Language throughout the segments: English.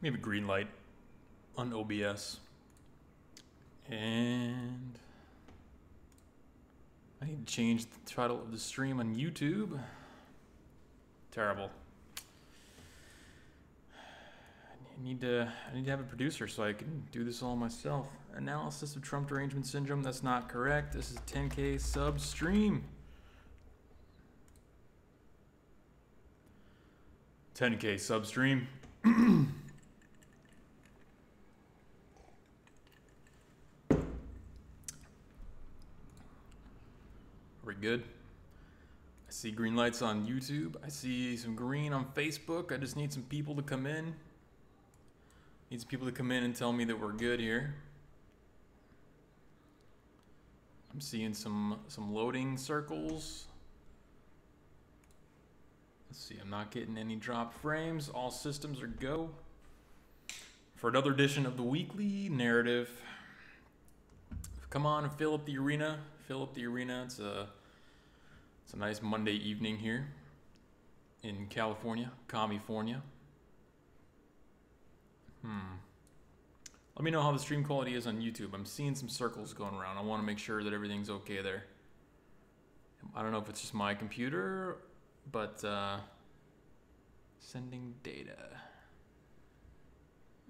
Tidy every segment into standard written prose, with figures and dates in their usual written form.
We have a green light on OBS. And I need to change the title of the stream on YouTube. Terrible. I need to have a producer so I can do this all myself. Analysis of Trump derangement syndrome. That's not correct. This is 10K sub stream. 10K sub stream. We're good. I see green lights on YouTube. I see some green on Facebook. I just need some people to come in. Need some people to come in and tell me that we're good here. I'm seeing some loading circles. Let's see, I'm not getting any drop frames. All systems are go. For another edition of the weekly narrative. Come on and fill up the arena. Fill up the arena. It's a nice Monday evening here in California, California. Let me know how the stream quality is on YouTube. I'm seeing some circles going around. I want to make sure that everything's okay there. I don't know if it's just my computer, but sending data.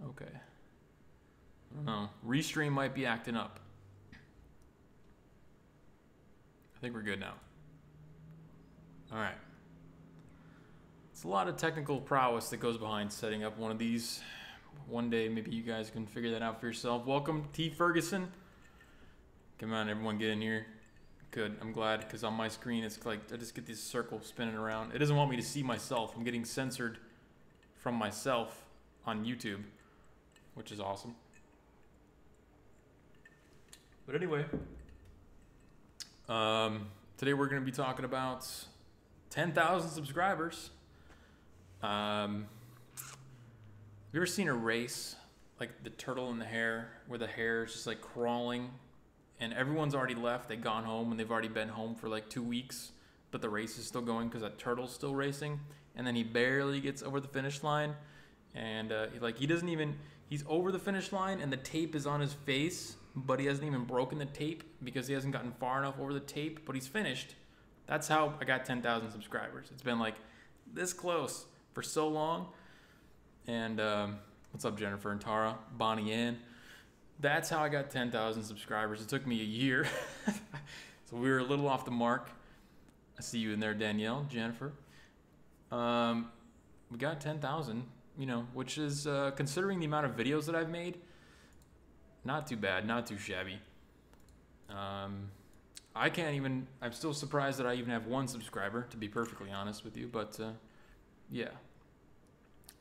Okay. I don't know. Restream might be acting up. I think we're good now. All right. It's a lot of technical prowess that goes behind setting up one of these. One day, maybe you guys can figure that out for yourself. Welcome, T. Ferguson. Come on, everyone, get in here. Good, I'm glad, because on my screen, it's like I just get these circles spinning around. It doesn't want me to see myself. I'm getting censored from myself on YouTube, which is awesome. But anyway, today we're going to be talking about 10,000 subscribers. Have you ever seen a race, like the turtle and the hare, where the hare is just like crawling and everyone's already left, they've gone home and they've already been home for like 2 weeks, but the race is still going because that turtle's still racing, and then he barely gets over the finish line, and he's over the finish line and the tape is on his face, but he hasn't even broken the tape because he hasn't gotten far enough over the tape, but he's finished. That's how I got 10,000 subscribers. It's been like this close for so long. And what's up, Jennifer and Tara, Bonnie Ann? That's how I got 10,000 subscribers. It took me a year. So we were a little off the mark. I see you in there, Danielle, Jennifer. We got 10,000, which is, considering the amount of videos that I've made, not too bad, not too shabby. I'm still surprised that I even have one subscriber, to be perfectly honest with you, but yeah.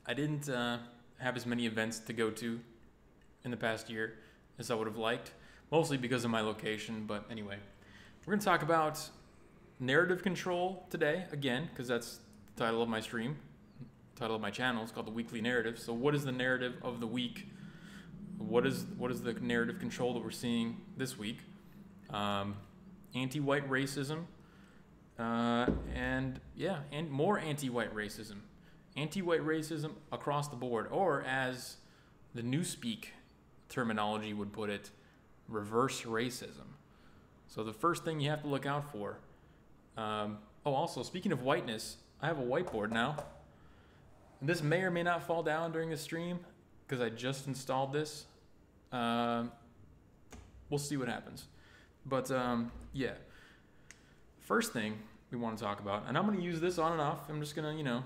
I didn't have as many events to go to in the past year as I would have liked, mostly because of my location. But anyway, we're going to talk about narrative control today, again, because that's the title of my stream, the title of my channel. It's called The Weekly Narrative. So what is the narrative of the week? What is the narrative control that we're seeing this week? Anti-white racism, and more anti-white racism. Anti-white racism across the board, or as the Newspeak terminology would put it, reverse racism. So the first thing you have to look out for. Also, speaking of whiteness, I have a whiteboard now. This may or may not fall down during the stream because I just installed this. We'll see what happens. But yeah, first thing we want to talk about, and I'm going to use this on and off. I'm just going to,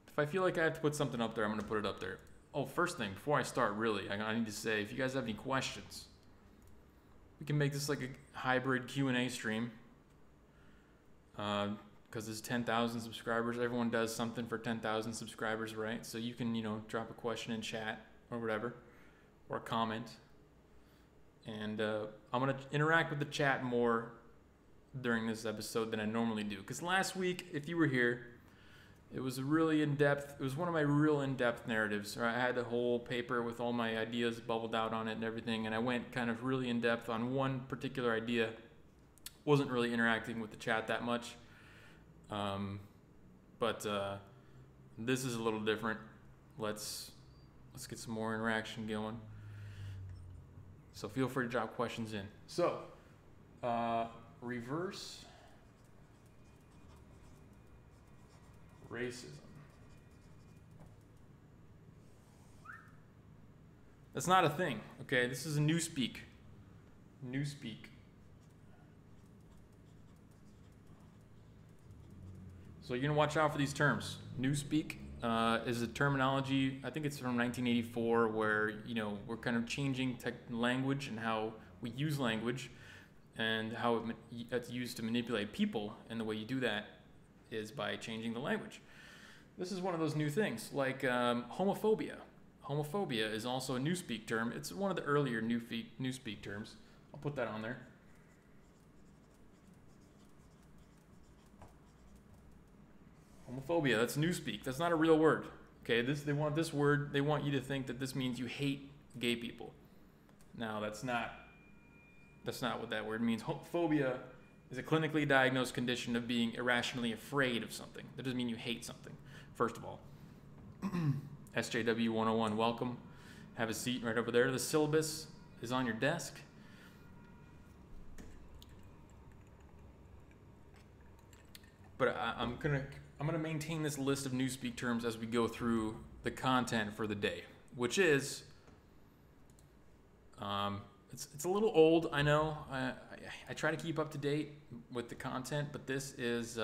if I feel like I have to put something up there, I'm going to put it up there. Oh, first thing, before I start, really, I need to say, if you guys have any questions, we can make this like a hybrid Q&A stream. Because there's 10,000 subscribers. Everyone does something for 10,000 subscribers, right? So you can, drop a question in chat or whatever, or a comment. And I'm going to interact with the chat more during this episode than I normally do. Because last week, if you were here, it was really in-depth. It was one of my real in-depth narratives. Right? I had the whole paper with all my ideas bubbled out on it and everything, and I went kind of really in-depth on one particular idea. Wasn't really interacting with the chat that much. But this is a little different. Let's, Let's get some more interaction going. So feel free to drop questions in. So, reverse racism. That's not a thing, okay? This is a newspeak. Newspeak. So you're gonna watch out for these terms. Newspeak is a terminology, I think it's from 1984, where, you know, we're kind of changing language and how we use language and how it's used to manipulate people. And the way you do that is by changing the language. This is one of those new things, like homophobia. Homophobia is also a newspeak term. It's one of the earlier newspeak terms. I'll put that on there. Homophobia, that's newspeak. That's not a real word. Okay, they want this word, they want you to think that this means you hate gay people. Now, that's not what that word means. Phobia is a clinically diagnosed condition of being irrationally afraid of something. That doesn't mean you hate something, first of all. SJW 101, welcome. Have a seat right over there. The syllabus is on your desk. But I'm gonna maintain this list of newspeak terms as we go through the content for the day, which is it's a little old, I know. I try to keep up to date with the content, but this is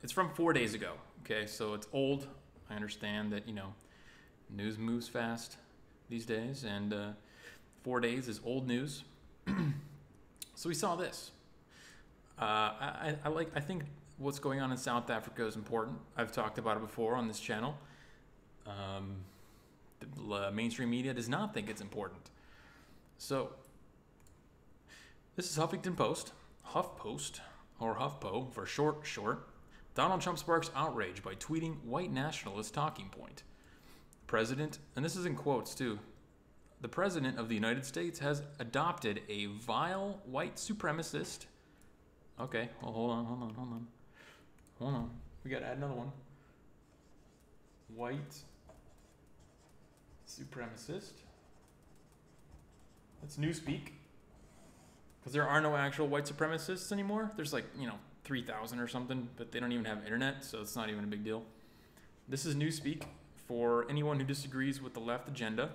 it's from 4 days ago. Okay, so it's old. I understand that, you know, news moves fast these days, and 4 days is old news. So we saw this. I think what's going on in South Africa is important. I've talked about it before on this channel. The mainstream media does not think it's important. So this is Huffington Post, HuffPost, or HuffPo for short. Donald Trump sparks outrage by tweeting white nationalist talking point. President, and this is in quotes too, the President of the United States has adopted a vile white supremacist. Okay, well, hold on. We gotta add another one. White supremacist. That's newspeak. Because there are no actual white supremacists anymore. There's like, 3,000 or something, but they don't even have internet, so it's not even a big deal. This is newspeak for anyone who disagrees with the left agenda.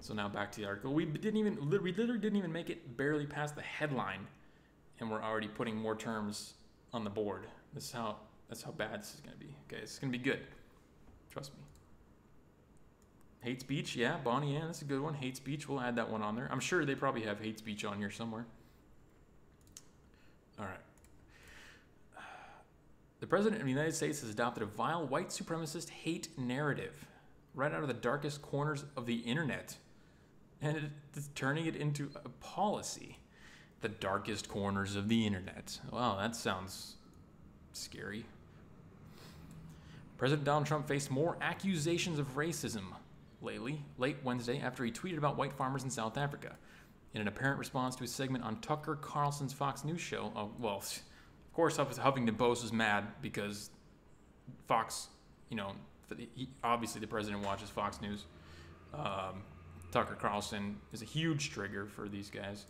So now back to the article. We literally didn't even make it barely past the headline, and we're already putting more terms on the board. That's how bad this is gonna be. Okay, it's gonna be good. Trust me. Hate speech, yeah, Bonnie, yeah, that's a good one. Hate speech, we'll add that one on there. I'm sure they probably have hate speech on here somewhere. All right. The President of the United States has adopted a vile white supremacist hate narrative right out of the darkest corners of the internet, and it's turning it into a policy. The darkest corners of the internet. Wow, that sounds scary. President Donald Trump faced more accusations of racism late Wednesday after he tweeted about white farmers in South Africa. In an apparent response to a segment on Tucker Carlson's Fox News show, of course, Huffington Post is mad because Fox, obviously the president watches Fox News. Tucker Carlson is a huge trigger for these guys.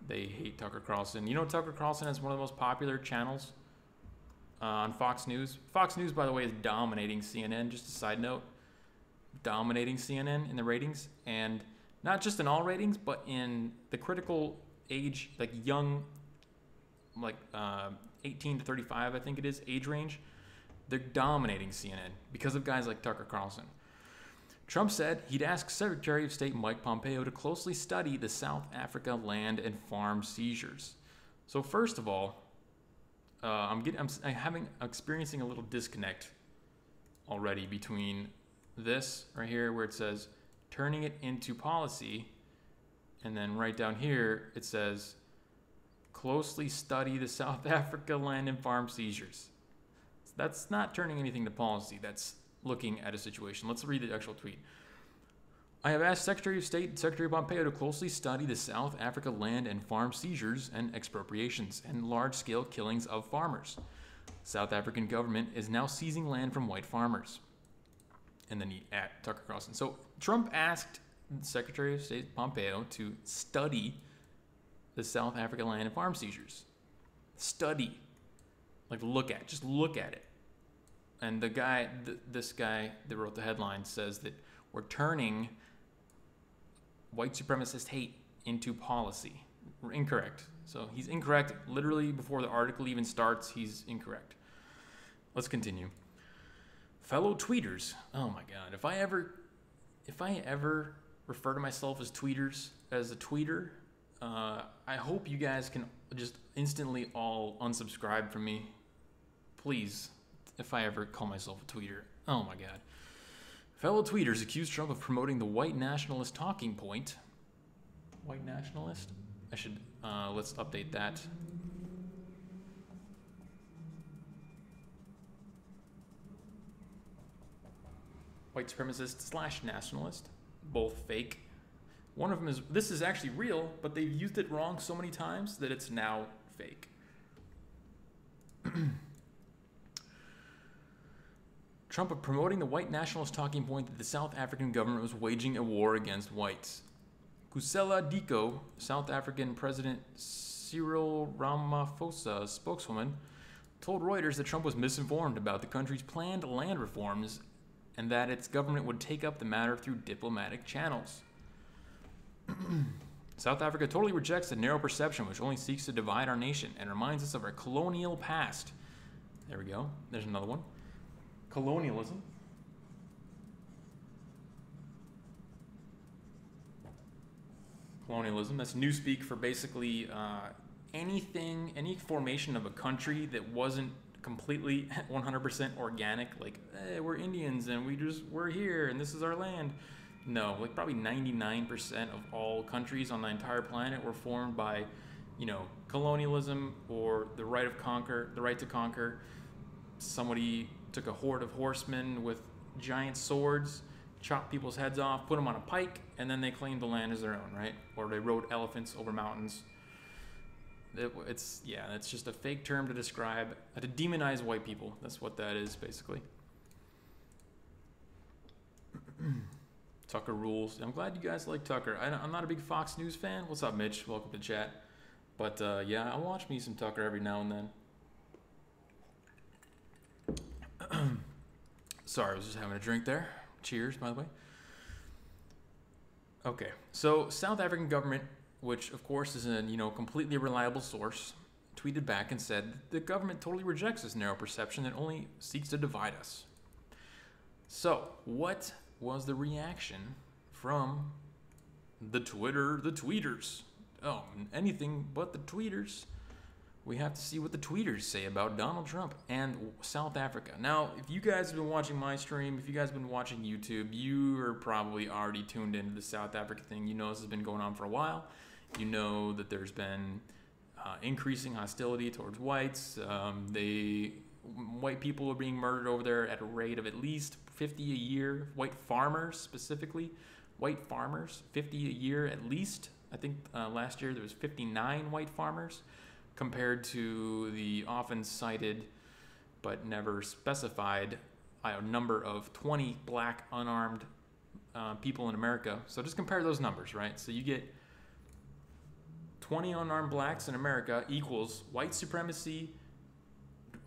They hate Tucker Carlson. Tucker Carlson has one of the most popular channels on Fox News. Fox News, by the way, is dominating CNN. Just a side note, dominating CNN in the ratings, and not just in all ratings, but in the critical age, like young, 18 to 35, I think it is, age range. They're dominating CNN because of guys like Tucker Carlson. Trump said he'd ask Secretary of State Mike Pompeo to closely study the South Africa land and farm seizures. So first of all, I'm experiencing a little disconnect already between this right here where it says turning it into policy, and then right down here it says closely study the South Africa land and farm seizures. That's not turning anything to policy. That's looking at a situation. Let's read the actual tweet. I have asked Secretary of State and Secretary Pompeo to closely study the South Africa land and farm seizures and expropriations and large-scale killings of farmers. South African government is now seizing land from white farmers. and then he at Tucker Carlson. So Trump asked Secretary of State Pompeo to study the South Africa land and farm seizures. Study. Like just look at it. And the guy, this guy that wrote the headline says that we're turning white supremacist hate into policy. We're incorrect. So he's incorrect. Literally before the article even starts, he's incorrect. Let's continue. Fellow tweeters. Oh my God. If I ever refer to myself as a tweeter, I hope you guys can just instantly all unsubscribe from me. Please, if I ever call myself a tweeter. Oh my God. Fellow tweeters accuse Trump of promoting the white nationalist talking point. White nationalist? I should, let's update that. White supremacist / nationalist. Both fake. One of them this is actually real, but they've used it wrong so many times that it's now fake. Trump of promoting the white nationalist talking point that the South African government was waging a war against whites. Kusela Diko, South African President Cyril Ramaphosa's spokeswoman, told Reuters that Trump was misinformed about the country's planned land reforms and that its government would take up the matter through diplomatic channels. South Africa totally rejects the narrow perception which only seeks to divide our nation and reminds us of our colonial past. There we go. There's another one. Colonialism. Colonialism. That's newspeak for basically any formation of a country that wasn't completely 100% organic. Like, hey, we're Indians and we're here and this is our land. No, like probably 99% of all countries on the entire planet were formed by, colonialism or the right to conquer. Somebody took a horde of horsemen with giant swords, chopped people's heads off, put them on a pike, and then they claimed the land as their own, right? Or they rode elephants over mountains. It's just a fake term to to demonize white people. That's what that is, basically. Tucker rules. I'm glad you guys like Tucker. I'm not a big Fox News fan. What's up, Mitch? Welcome to chat. But yeah, I'll watch me some Tucker every now and then. Sorry, I was just having a drink there. Cheers, by the way. Okay, so South African government, which of course is a completely reliable source, tweeted back and said the government totally rejects this narrow perception that only seeks to divide us. So, what was the reaction from the tweeters? Oh, anything but the tweeters. We have to see what the tweeters say about Donald Trump and South Africa. Now, if you guys have been watching my stream, if you guys have been watching YouTube, you are probably already tuned into the South Africa thing. You know this has been going on for a while. You know that there's been increasing hostility towards whites. White people are being murdered over there at a rate of at least 50 a year. White farmers, specifically. White farmers, 50 a year at least. I think last year there was 59 white farmers, compared to the often cited but never specified number of 20 black unarmed people in America. So just compare those numbers, right? So you get 20 unarmed blacks in America equals white supremacy,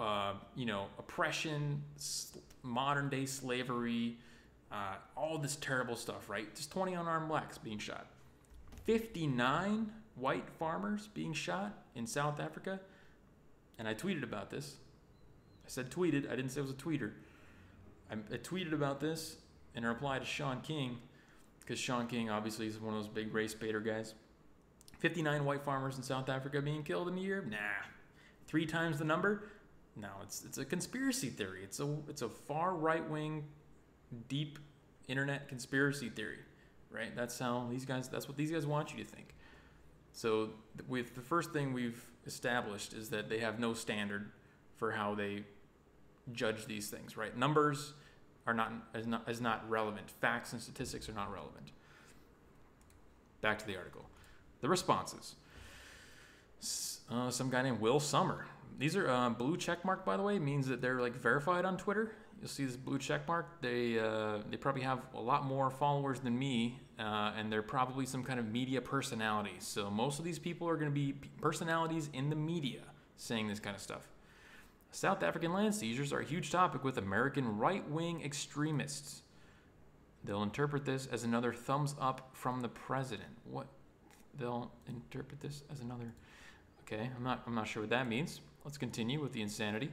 oppression, modern day slavery, all this terrible stuff, right? Just 20 unarmed blacks being shot. 59 white farmers being shot in South Africa, and I tweeted about this. I said tweeted, I didn't say it was a tweeter. I tweeted about this in a reply to Sean King, because Sean King obviously is one of those big race baiter guys. 59 white farmers in South Africa being killed in a year? Nah. 3 times the number? No, it's a conspiracy theory. It's a far right-wing, deep internet conspiracy theory, right? That's what these guys want you to think. So with the first thing we've established is that they have no standard for how they judge these things, right? Numbers are not relevant. Facts and statistics are not relevant. Back to the article. The responses. Some guy named Will Summer. These are blue check mark, by the way, means that they're like verified on Twitter. You'll see this blue check mark. They probably have a lot more followers than me, and they're probably some kind of media personality. So most of these people are going to be personalities in the media saying this kind of stuff. South African land seizures are a huge topic with American right-wing extremists. They'll interpret this as another thumbs up from the president. What? They'll interpret this as another... Okay, I'm not sure what that means. Let's continue with the insanity.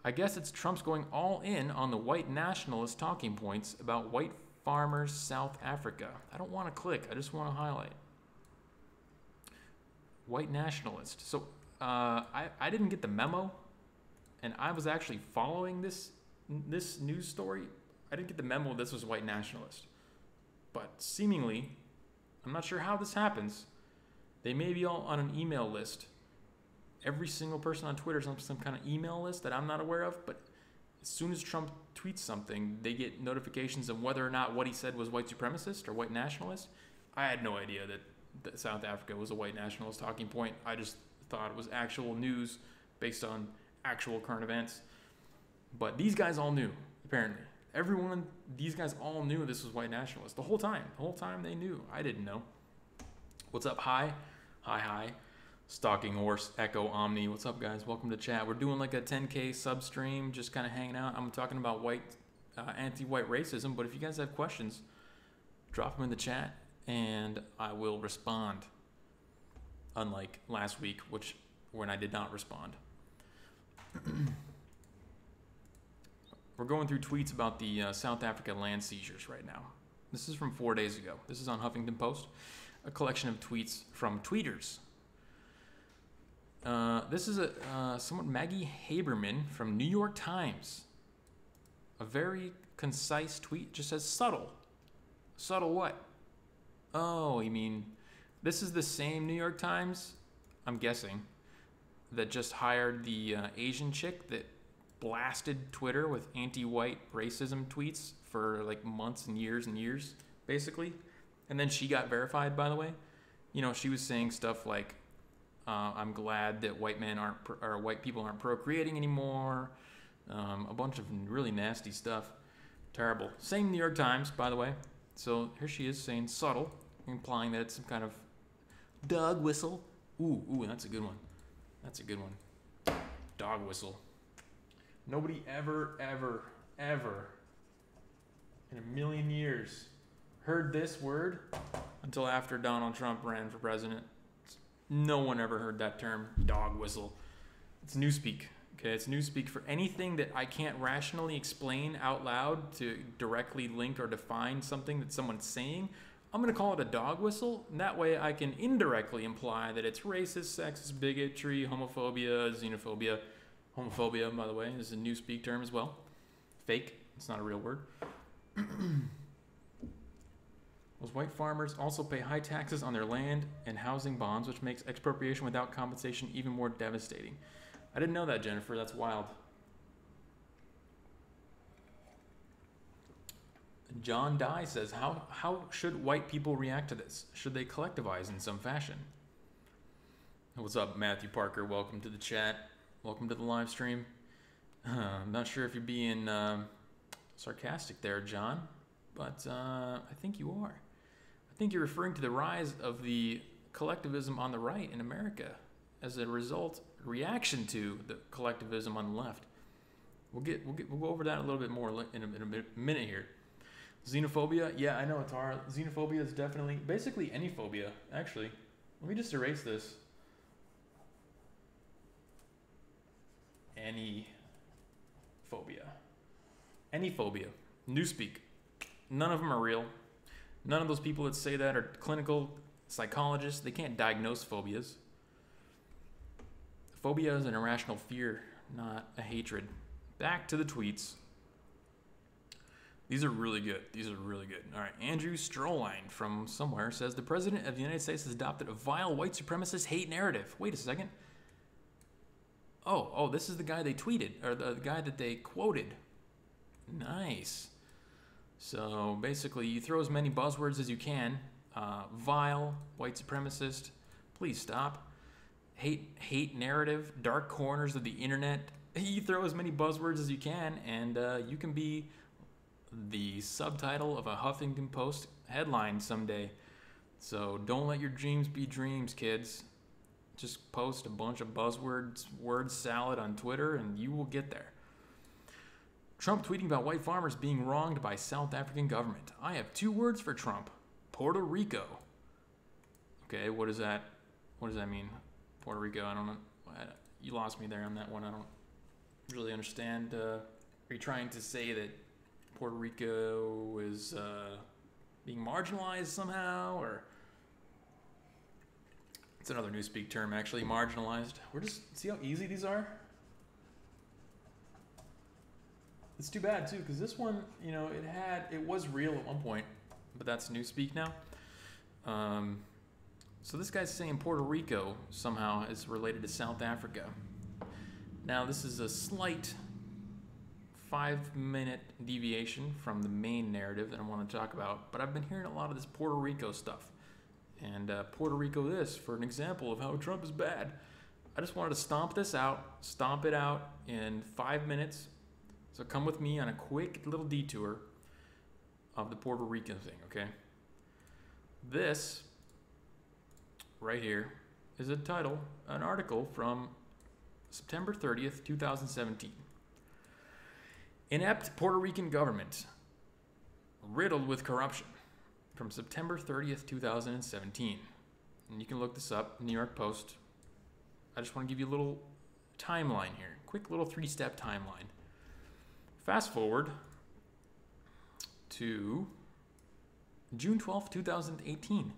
I guess it's Trump's going all in on the white nationalist talking points about white farmers South Africa. I don't want to click. I just want to highlight. White nationalist. So I didn't get the memo, and I was actually following this news story. I didn't get the memo this was white nationalist. But seemingly, I'm not sure how this happens. They may be all on an email list. Every single person on Twitter is on some kind of email list that I'm not aware of, but as soon as Trump tweets something, they get notifications of whether or not what he said was white supremacist or white nationalist. I had no idea that South Africa was a white nationalist talking point. I just thought it was actual news based on actual current events. But these guys all knew, apparently. These guys all knew this was white nationalist the whole time. The whole time they knew. I didn't know. What's up? Hi. Stalking Horse, Echo, Omni. What's up, guys? Welcome to chat. We're doing like a 10K sub stream, just kind of hanging out. I'm talking about anti-white racism, but if you guys have questions, drop them in the chat, and I will respond. Unlike last week, when I did not respond. We're going through tweets about the South Africa land seizures right now. This is from 4 days ago. This is on Huffington Post. A collection of tweets from tweeters. This is someone, Maggie Haberman from New York Times. A very concise tweet. Just says subtle. Subtle what? Oh, you mean this is the same New York Times, I'm guessing, that just hired the Asian chick that blasted Twitter with anti-white racism tweets for like months and years, basically. And then she got verified, by the way. You know, she was saying stuff like, I'm glad that white people aren't procreating anymore. A bunch of really nasty stuff. Terrible. Same New York Times, by the way. So here she is saying subtle, implying that it's some kind of dog whistle. Ooh, that's a good one. That's a good one. Dog whistle. Nobody ever in a million years heard this word until after Donald Trump ran for president. No one ever heard that term, dog whistle. It's newspeak, okay? It's newspeak for anything that I can't rationally explain out loud to directly link or define something that someone's saying. I'm going to call it a dog whistle, and that way I can indirectly imply that it's racist, sexist, bigotry, homophobia, xenophobia. Homophobia, by the way, is a newspeak term as well. Fake. It's not a real word. Those white farmers also pay high taxes on their land and housing bonds, which makes expropriation without compensation even more devastating. I didn't know that, Jennifer. That's wild. John Dye says, how should white people react to this? Should they collectivize in some fashion? What's up, Matthew Parker? Welcome to the chat. Welcome to the live stream. I'm not sure if you're being sarcastic there, John, but I think you are. I think you're referring to the rise of the collectivism on the right in America as a reaction to the collectivism on the left. We'll go over that a little bit more in a minute here. Xenophobia, yeah, I know it's hard. Xenophobia is definitely, basically any phobia, actually. Let me just erase this. Any phobia. Newspeak. None of them are real. None of those people that say that are clinical psychologists. They can't diagnose phobias. Phobia is an irrational fear, not a hatred. Back to the tweets. These are really good. All right, Andrew Stroline from somewhere says, the President of the United States has adopted a vile white supremacist hate narrative. Wait a second. Oh, this is the guy they tweeted, or the guy that they quoted. Nice. So basically, you throw as many buzzwords as you can. Vile, white supremacist, please stop. Hate narrative, dark corners of the internet, You throw as many buzzwords as you can, and you can be the subtitle of a Huffington Post headline someday. So don't let your dreams be dreams, kids. Just post a bunch of buzzwords, word salad on Twitter, and you will get there. Trump tweeting about white farmers being wronged by South African government. I have 2 words for Trump. Puerto Rico. Okay, what does that mean? Puerto Rico, I don't know. You lost me there on that one. I don't really understand. Are you trying to say that Puerto Rico is being marginalized somehow, or it's another newspeak term, actually, marginalized. We're just, see how easy these are? It's too bad too, because this one, you know, it was real at one point, but that's newspeak now. So this guy's saying Puerto Rico somehow is related to South Africa. Now this is a slight 5-minute deviation from the main narrative that I want to talk about, but I've been hearing a lot of this Puerto Rico stuff. And Puerto Rico this, for an example of how Trump is bad. I just wanted to stomp it out in 5 minutes. So come with me on a quick little detour of the Puerto Rican thing, okay? This right here is a title, an article from September 30th, 2017. Inept Puerto Rican government riddled with corruption, from September 30th, 2017. And you can look this up, New York Post. I just want to give you a little timeline here, quick little 3-step timeline. Fast forward to June 12th, 2018.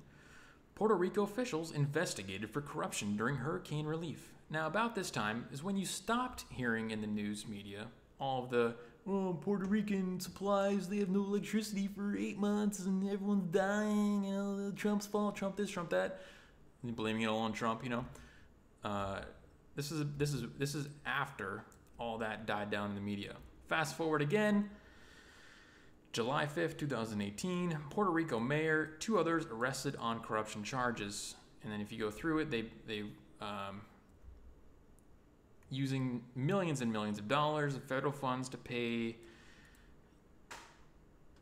Puerto Rico officials investigated for corruption during hurricane relief. Now, about this time is when you stopped hearing in the news media all of the, Puerto Rican supplies, they have no electricity for 8 months and everyone's dying, you know, Trump's fault, Trump this, Trump that, and blaming it all on Trump, you know. This is after all that died down in the media. Fast forward again, July 5th, 2018, Puerto Rico mayor, 2 others arrested on corruption charges. And then if you go through it, they using millions and millions of dollars of federal funds to pay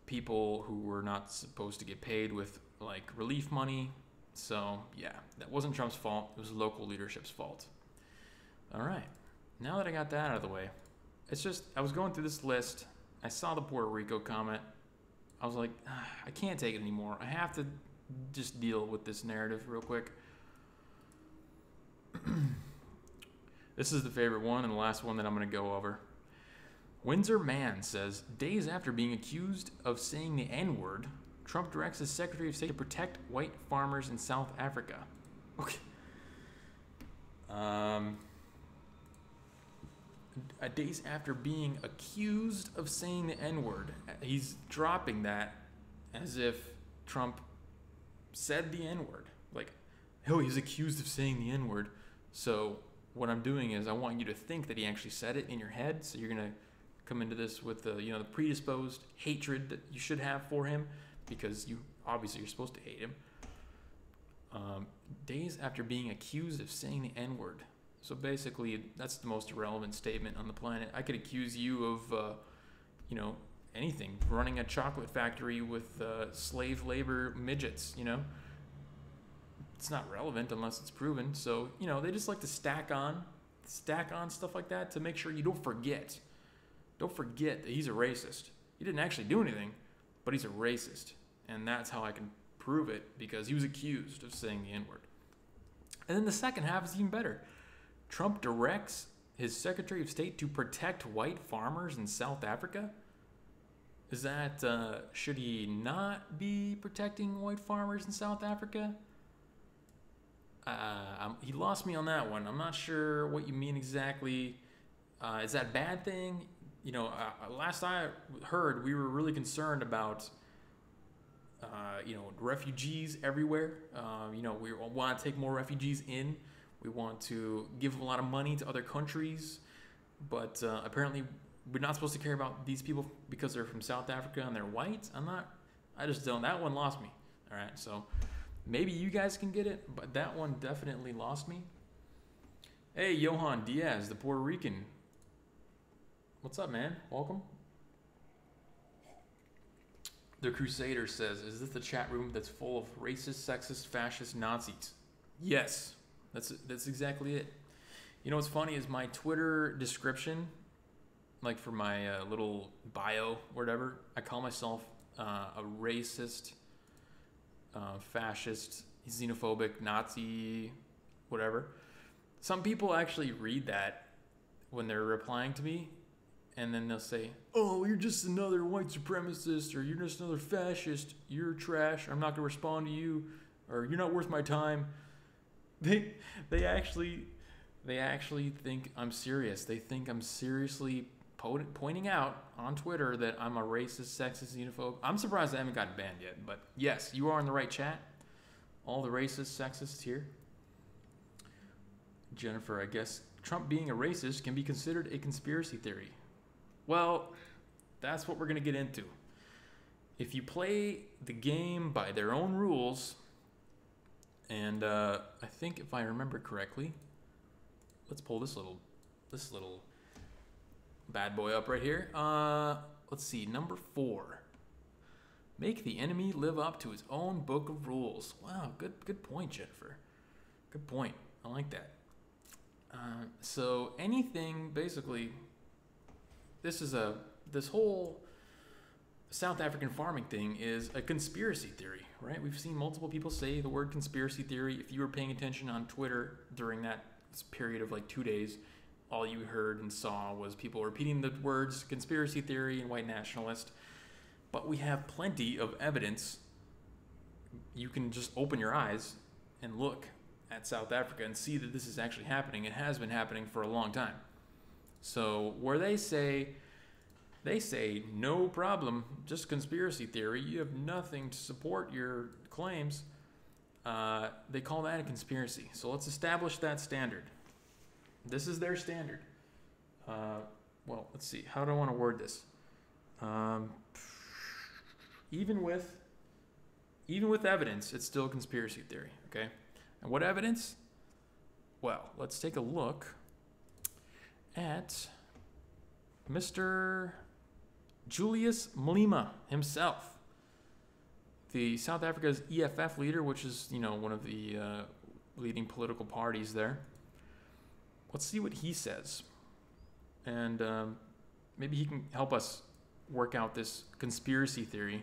people who were not supposed to get paid with like relief money. So yeah, that wasn't Trump's fault. It was local leadership's fault. All right, now that I got that out of the way, it's just, I was going through this list. I saw the Puerto Rico comment. I was like, I can't take it anymore. I have to just deal with this narrative real quick. This is the favorite one and the last one that I'm going to go over. Windsor man says, days after being accused of saying the N-word, Trump directs his Secretary of State to protect white farmers in South Africa. Okay. Days after being accused of saying the N-word, he's dropping that as if Trump said the N-word. Like, oh, he's accused of saying the N-word. So what I'm doing is I want you to think that he actually said it in your head. So you're going to come into this with the, the predisposed hatred that you should have for him, because you're supposed to hate him. Days after being accused of saying the N-word. So basically, that's the most irrelevant statement on the planet. I could accuse you of, anything. Running a chocolate factory with slave labor midgets, It's not relevant unless it's proven. So, they just like to stack on stuff like that to make sure you don't forget. Don't forget that he's a racist. He didn't actually do anything, but he's a racist. And that's how I can prove it, because he was accused of saying the N-word. And then the second half is even better. Trump directs his Secretary of State to protect white farmers in South Africa. Is that, should he not be protecting white farmers in South Africa? He lost me on that one. I'm not sure what you mean exactly. Is that a bad thing? Last I heard, we were really concerned about, refugees everywhere. We want to take more refugees in. We want to give a lot of money to other countries. But apparently we're not supposed to care about these people because they're from South Africa and they're white. I just don't. That one lost me. All right, so maybe you guys can get it, but that one definitely lost me. Hey, Johan Diaz, the Puerto Rican What's up, man? Welcome. The Crusader says, is this the chat room that's full of racist, sexist, fascist Nazis? Yes, that's exactly it. You know what's funny is my Twitter description, like for my little bio, whatever, I call myself a racist, fascist, xenophobic, Nazi, whatever. Some people actually read that when they're replying to me, and then they'll say, oh, you're just another white supremacist, or you're just another fascist, you're trash, I'm not going to respond to you, or you're not worth my time. They actually think I'm serious. They think I'm seriously pointing out on Twitter that I'm a racist, sexist, xenophobe. I'm surprised I haven't gotten banned yet, but yes, you are in the right chat. All the racist, sexists here. Jennifer, I guess Trump being a racist can be considered a conspiracy theory. Well, that's what we're going to get into. If you play the game by their own rules, and I think if I remember correctly, let's pull this little bad boy up right here. Let's see, number 4. Make the enemy live up to his own book of rules. Wow, good point, Jennifer. Good point. I like that. So anything, basically, this whole South African farming thing is a conspiracy theory, right? We've seen multiple people say the word conspiracy theory. If you were paying attention on Twitter during that period of like 2 days, all you heard and saw was people repeating the words conspiracy theory and white nationalist. But we have plenty of evidence. You can just open your eyes and look at South Africa and see that this is actually happening. It has been happening for a long time. So where they say no problem, just conspiracy theory, you have nothing to support your claims, they call that a conspiracy. So let's establish that standard. This is their standard. Well, let's see. How do I want to word this? Even with evidence, it's still a conspiracy theory, okay? And what evidence? Well, let's take a look at Mr. Julius Malema himself, the South Africa's EFF leader, which is, one of the leading political parties there. Let's see what he says. And maybe he can help us work out this conspiracy theory.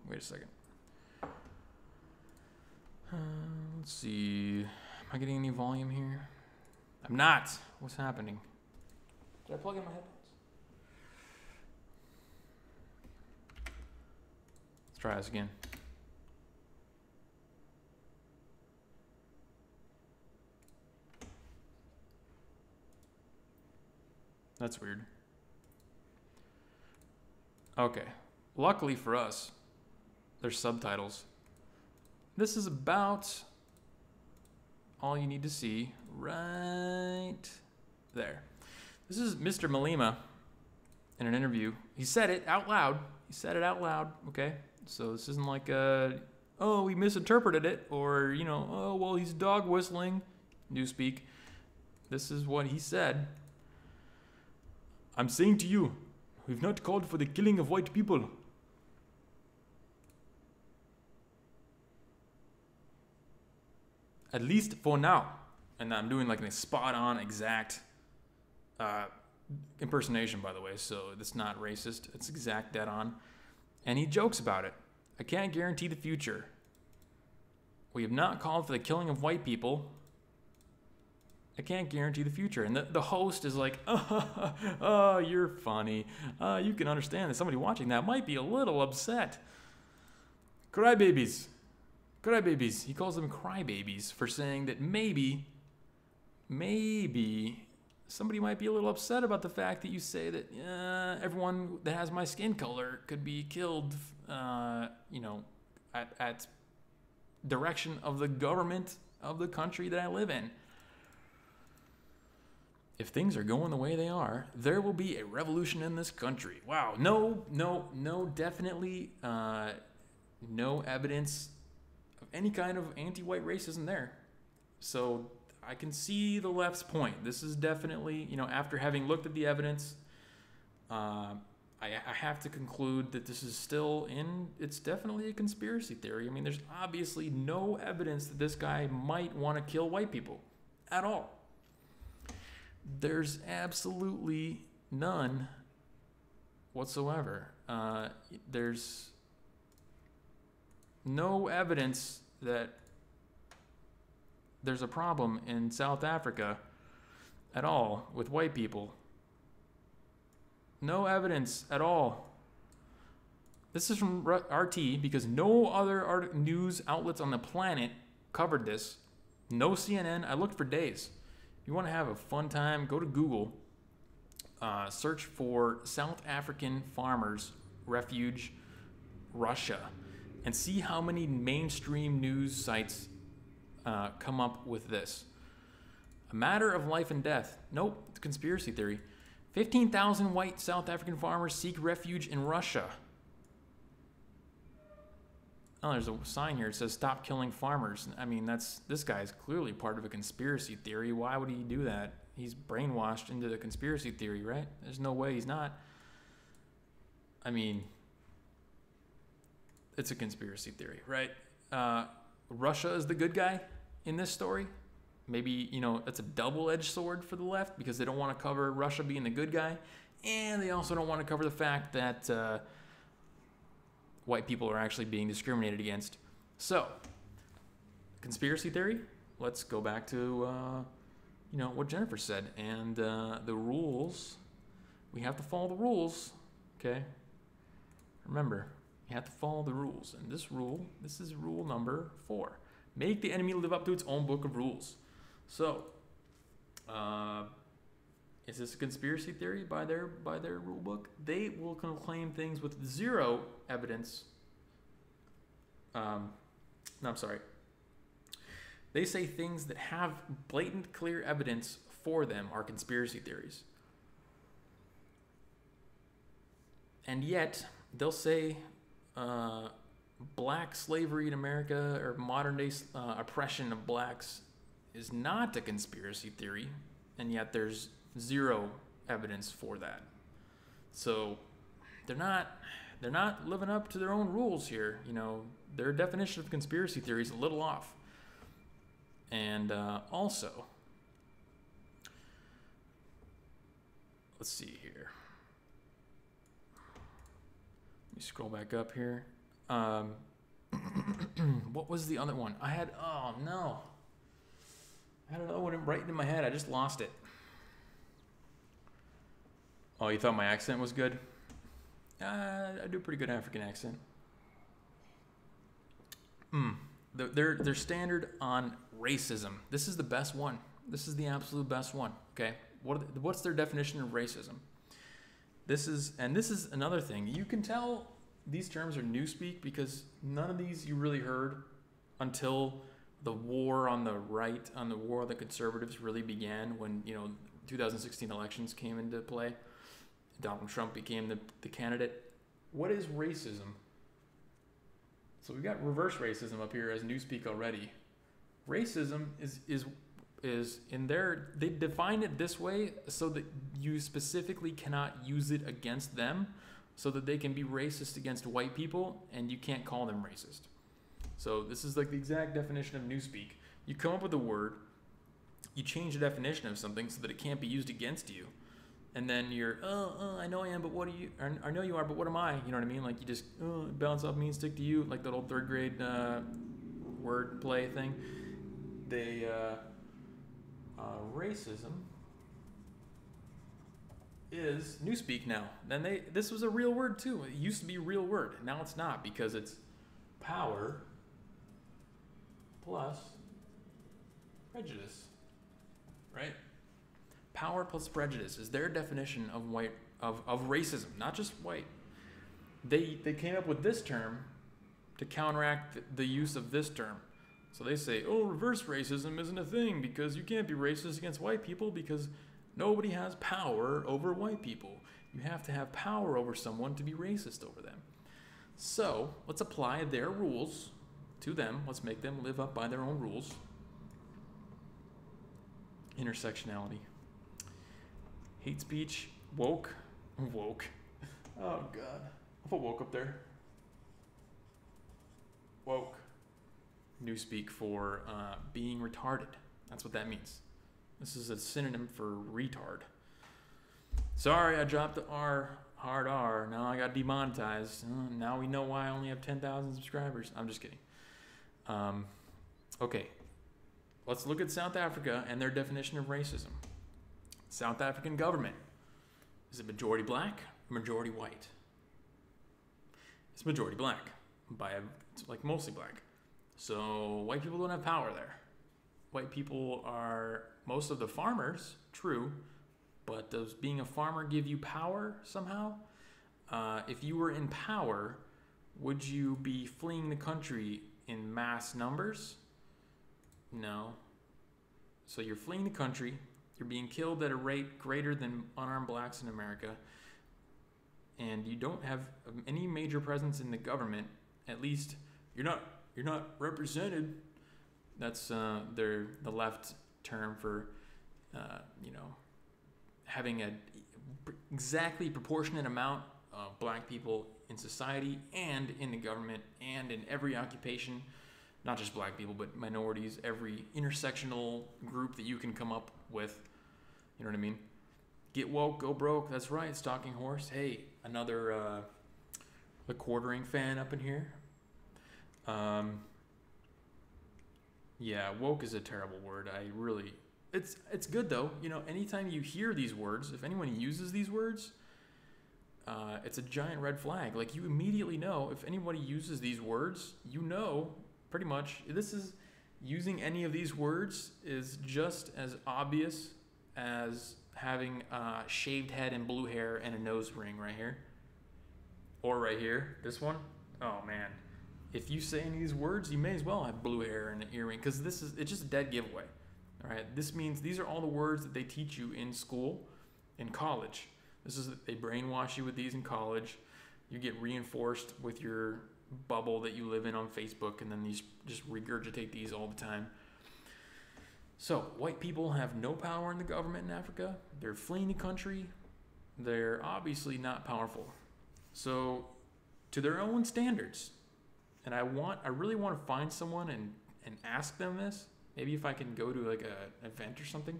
Wait a second. Let's see. Am I getting any volume here? I'm not. What's happening? Did I plug in my headphones? Let's try this again. That's weird. Okay. Luckily for us, there's subtitles. This is about all you need to see right there. This is Mr. Malema in an interview. He said it out loud. Okay? So this isn't like, oh, we misinterpreted it, or, oh, well, he's dog whistling, newspeak. This is what he said. I'm saying to you, we've not called for the killing of white people. At least for now. And I'm doing like a spot-on exact impersonation, by the way, so it's not racist. It's exact, dead on. And he jokes about it. I can't guarantee the future. We have not called for the killing of white people. I can't guarantee the future. And the host is like, oh, you're funny. You can understand that somebody watching that might be a little upset. Crybabies. Crybabies. He calls them crybabies for saying that maybe somebody might be a little upset about the fact that you say that everyone that has my skin color could be killed, at direction of the government of the country that I live in. If things are going the way they are, there will be a revolution in this country. Wow. No, definitely no evidence any kind of anti-white racism there. So I can see the left's point. This is definitely, after having looked at the evidence, I have to conclude that this is it's definitely a conspiracy theory. I mean, there's obviously no evidence that this guy might want to kill white people at all. There's absolutely none whatsoever. There's no evidence that there's a problem in South Africa at all with white people. No evidence at all. This is from RT because no other news outlets on the planet covered this. No CNN. I looked for days. If you want to have a fun time, go to Google. Search for South African farmers refuge Russia and see how many mainstream news sites come up with this. A matter of life and death. Nope, it's a conspiracy theory. 15,000 white South African farmers seek refuge in Russia. Oh, there's a sign here. It says, stop killing farmers. I mean, this guy is clearly part of a conspiracy theory. Why would he do that? He's brainwashed into the conspiracy theory, right? There's no way he's not. I mean, it's a conspiracy theory, right? Russia is the good guy in this story. Maybe, that's a double-edged sword for the left because they don't want to cover Russia being the good guy. And they also don't want to cover the fact that white people are actually being discriminated against. So, conspiracy theory, let's go back to, what Jennifer said. And the rules, we have to follow the rules, okay? Remember, you have to follow the rules. And this is rule number 4. Make the enemy live up to its own book of rules. So, is this a conspiracy theory by their rule book? They will claim things with zero evidence. No, I'm sorry. They say things that have blatant, clear evidence for them are conspiracy theories. And yet, they'll say black slavery in America or modern day oppression of blacks is not a conspiracy theory, and yet there's zero evidence for that. So they're not living up to their own rules here. Their definition of conspiracy theory is a little off. And also, let's see here. Let me scroll back up here. What was the other one? I had another one right in my head. I just lost it. Oh, you thought my accent was good? I do a pretty good African accent. Their standard on racism. This is the best one. This is the absolute best one. Okay, what's their definition of racism? This is another thing. You can tell these terms are newspeak because none of these you really heard until the war on the right, on the war of the conservatives really began when 2016 elections came into play. Donald Trump became the candidate. What is racism? So we've got reverse racism up here as newspeak already. Racism is in there, they define it this way so that you specifically cannot use it against them, so that they can be racist against white people and you can't call them racist. So this is like the exact definition of newspeak. You come up with a word, you change the definition of something so that it can't be used against you. And then you're, I know I am, but what are you? I know you are, but what am I? You know what I mean? Like you just bounce off me and stick to you, like that old 3rd grade word play thing. They racism is newspeak now. And this was a real word too. It used to be a real word. Now it's not because it's power plus prejudice, right? Power plus prejudice is their definition of racism, not just white. They came up with this term to counteract the use of this term. So they say, reverse racism isn't a thing because you can't be racist against white people because nobody has power over white people. You have to have power over someone to be racist over them. So let's apply their rules to them. Let's make them live up by their own rules. Intersectionality. Hate speech. Woke. Woke. Oh, God. I'll put woke up there. Woke. Newspeak for being retarded. That's what that means. This is a synonym for retard. Sorry, I dropped the R. Hard R. Now I got demonetized. Now we know why I only have 10,000 subscribers. I'm just kidding. Okay. Let's look at South Africa and their definition of racism. South African government. Is it majority black or majority white? It's majority black. It's like mostly black. So white people don't have power there. White people are most of the farmers, true, but does being a farmer give you power somehow? If you were in power, would you be fleeing the country in mass numbers? No. So you're fleeing the country. You're being killed at a rate greater than unarmed blacks in America. And you don't have any major presence in the government. At least you're not represented. That's the left term for having a exactly proportionate amount of black people in society and in the government and in every occupation. Not just black people, but minorities, every intersectional group that you can come up with. You know what I mean? Get woke, go broke. That's right, Stalking Horse. Hey, another a quartering fan up in here. Yeah, woke is a terrible word. It's good though. You know, anytime you hear these words, if anyone uses these words, it's a giant red flag. Like, you immediately know if anybody uses these words, you know pretty much using any of these words is just as obvious as having a shaved head and blue hair and a nose ring right here. Or right here, this one. Oh man. If you say any of these words, you may as well have blue hair and an earring, because it's just a dead giveaway. All right, this means these are all the words that they teach you in school, in college. They brainwash you with these in college. You get reinforced with your bubble that you live in on Facebook, and then these just regurgitate these all the time. So white people have no power in the government in Africa. They're fleeing the country. They're obviously not powerful. So to their own standards, and I really want to find someone and ask them this. Maybe if I can go to like an event or something.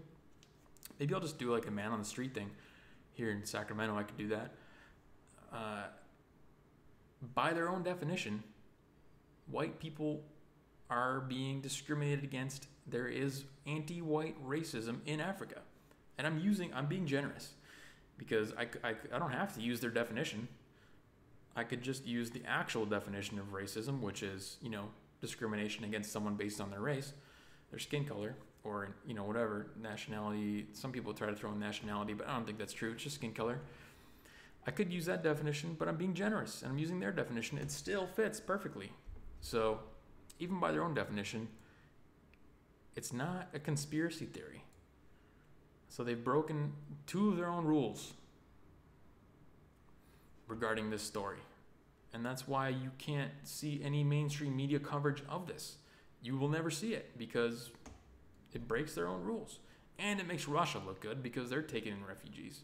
Maybe I'll just do like a man on the street thing here in Sacramento. I could do that. By their own definition, white people are being discriminated against. There is anti-white racism in Africa. And I'm being generous because I don't have to use their definition. I could just use the actual definition of racism, which is, discrimination against someone based on their race, their skin color, or, whatever, nationality. Some people try to throw in nationality, but I don't think that's true. It's just skin color. I could use that definition, but I'm being generous, and I'm using their definition. It still fits perfectly. So, even by their own definition, it's not a conspiracy theory. So they've broken two of their own rules regarding this story. And that's why you can't see any mainstream media coverage of this. You will never see it because it breaks their own rules. And it makes Russia look good because they're taking in refugees.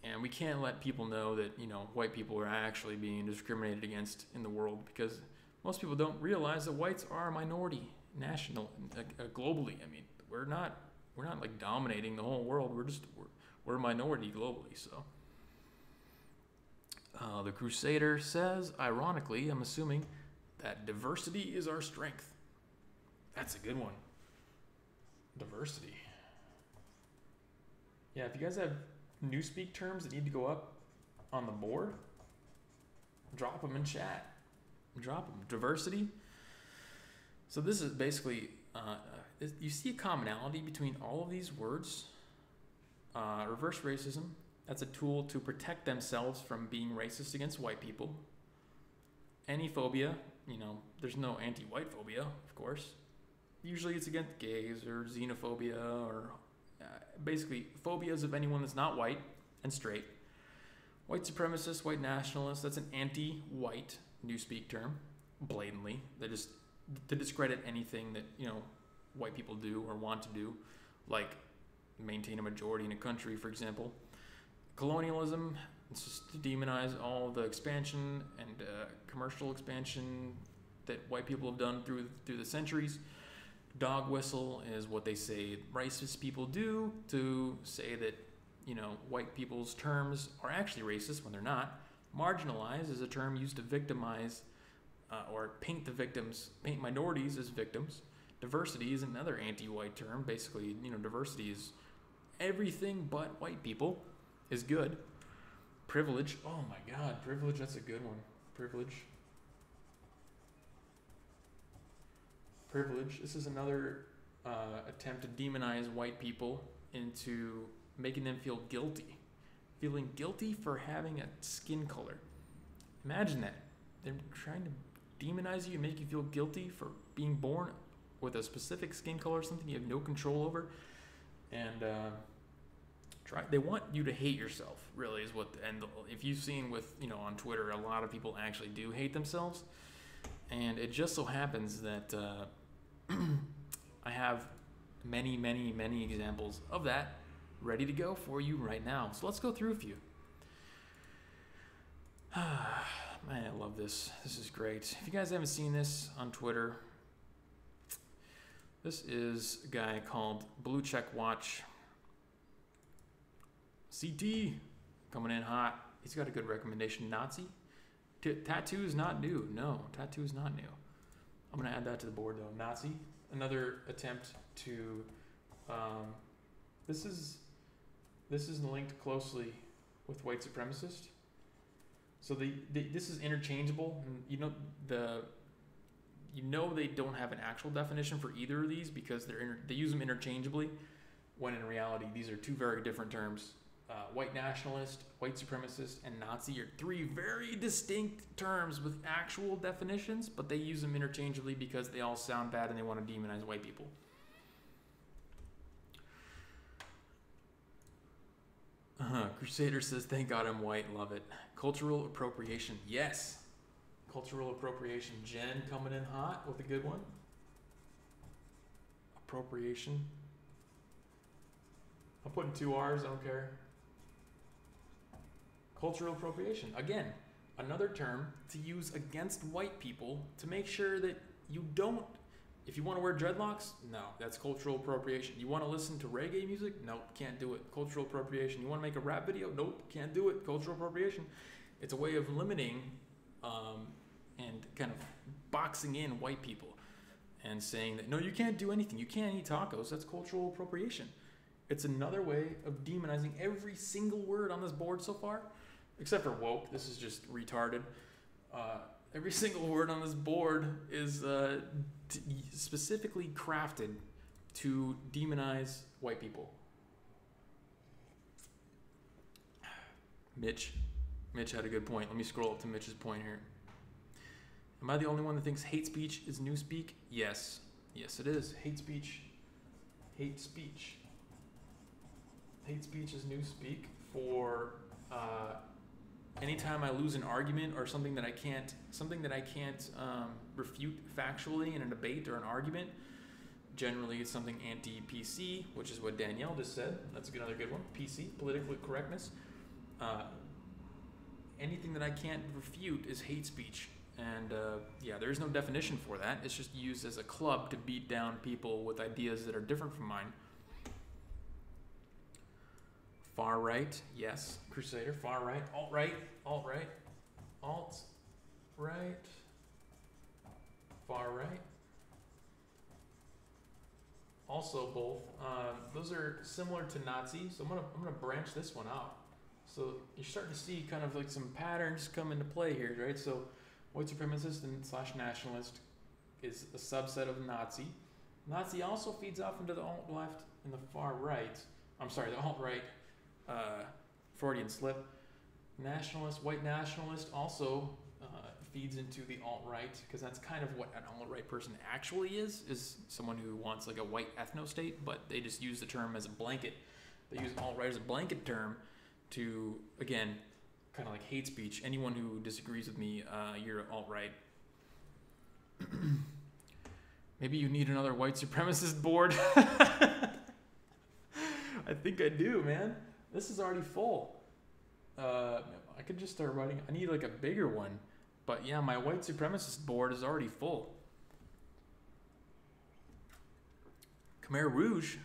And we can't let people know that, white people are actually being discriminated against in the world, because most people don't realize that whites are a minority globally. I mean, we're not like dominating the whole world. We're a minority globally. So the Crusader says, ironically, I'm assuming, that diversity is our strength. That's a good one. Diversity. Yeah, if you guys have newspeak terms that need to go up on the board, drop them in chat. Drop them. Diversity. So this is basically, you see a commonality between all of these words. Reverse racism. That's a tool to protect themselves from being racist against white people. Anyphobia. There's no anti-white phobia, of course. Usually it's against gays or xenophobia or basically phobias of anyone that's not white and straight. White supremacist, white nationalist, that's an anti-white newspeak term. blatantly. They just to discredit anything that white people do or want to do, like maintain a majority in a country, for example. Colonialism, it's just to demonize all the expansion and commercial expansion that white people have done through the centuries. Dog whistle is what they say racist people do to say that white people's terms are actually racist when they're not. Marginalize is a term used to victimize or paint minorities as victims. Diversity is another anti-white term. Basically, diversity is everything but white people is good. Privilege, oh my God, privilege, that's a good one. Privilege, this is another attempt to demonize white people into making them feel guilty. Feeling guilty for having a skin color. Imagine that. They're trying to demonize you and make you feel guilty for being born with a specific skin color, something you have no control over. And they want you to hate yourself, really, is what. And if you've seen with on Twitter, a lot of people actually do hate themselves, and it just so happens that I have many examples of that ready to go for you right now. So let's go through a few. Man, I love this. This is great. If you guys haven't seen this on Twitter, this is a guy called Blue Check Watch. CT coming in hot. He's got a good recommendation. Nazi. Tattoo is not new. No, tattoo is not new. I'm going to add that to the board though. Nazi. Another attempt to. This is linked closely with white supremacist. So this is interchangeable, and they don't have an actual definition for either of these because they use them interchangeably, when in reality these are two very different terms. White nationalist, white supremacist, and Nazi are three very distinct terms with actual definitions, but they use them interchangeably because they all sound bad and they want to demonize white people. Crusader says, thank God I'm white, love it. Cultural appropriation, yes. Cultural appropriation. Jen coming in hot with a good one. Appropriation. I'm putting 2 R's, I don't care. Cultural appropriation. Again, another term to use against white people to make sure that you don't. If you want to wear dreadlocks, no, that's cultural appropriation. You want to listen to reggae music? Nope, can't do it. Cultural appropriation. You want to make a rap video? Nope, can't do it. Cultural appropriation. It's a way of limiting and kind of boxing in white people and saying that, no, you can't do anything. You can't eat tacos. That's cultural appropriation. It's another way of demonizing every single word on this board so far, except for woke. This is just retarded. Every single word on this board is specifically crafted to demonize white people. Mitch had a good point. Let me scroll up to Mitch's point here. Am I the only one that thinks hate speech is newspeak? Yes. Yes, it is. Hate speech. Hate speech. Hate speech is newspeak for anytime I lose an argument or something that I can't refute factually in a debate or an argument. Generally, it's something anti-PC, which is what Danielle just said. That's another good one. PC, political correctness. Anything that I can't refute is hate speech. And there is no definition for that. It's just used as a club to beat down people with ideas that are different from mine. Far right, yes. Crusader, far right. Alt right, alt right. Alt right. Far right. Also both. Those are similar to Nazi, so I'm gonna branch this one out. So you're starting to see kind of like some patterns come into play here, right? So white supremacist and / nationalist is a subset of Nazi. Nazi also feeds off into the alt left and the far right. I'm sorry, the alt right. Freudian slip. Nationalist, white nationalist also feeds into the alt-right, because that's kind of what an alt-right person actually is someone who wants like a white ethno-state, but they just use the term as a blanket. They use alt-right as a blanket term to, again, kind of like hate speech. Anyone who disagrees with me, you're alt-right. Maybe you need another white supremacist board. I think I do, man. This is already full. I could just start writing. I need like a bigger one. But yeah, my white supremacist board is already full. Khmer Rouge.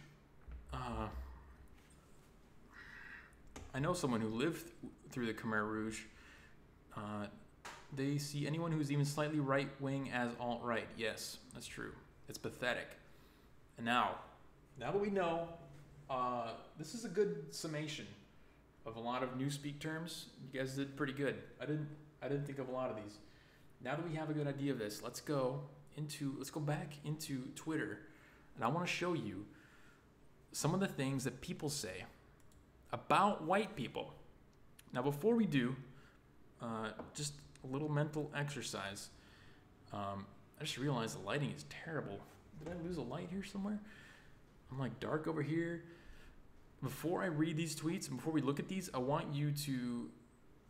I know someone who lived through the Khmer Rouge. They see anyone who's even slightly right-wing as alt-right. Yes, that's true. It's pathetic. And now that we know, this is a good summation of a lot of newspeak terms. You guys did pretty good. I didn't think of a lot of these. Now that we have a good idea of this, let's go back into Twitter, and I want to show you some of the things that people say about white people. Now, before we do, just a little mental exercise. I just realized the lighting is terrible. Did I lose a light here somewhere? I'm like dark over here. Before I read these tweets and before we look at these, I want you to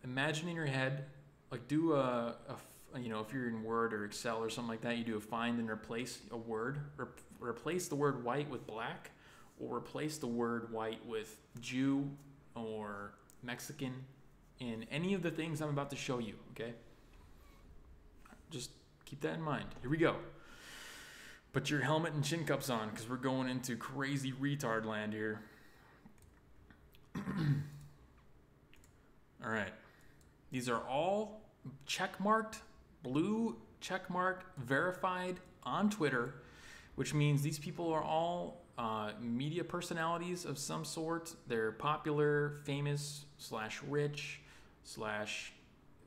imagine in your head, like do if you're in Word or Excel or something like that, you do a find and replace a word, replace the word white with black, or replace the word white with Jew or Mexican in any of the things I'm about to show you, okay? Just keep that in mind. Here we go. Put your helmet and chin cups on because we're going into crazy retard land here. All right. These are all checkmarked, blue checkmarked, verified on Twitter, which means these people are all media personalities of some sort. They're popular, famous, /rich,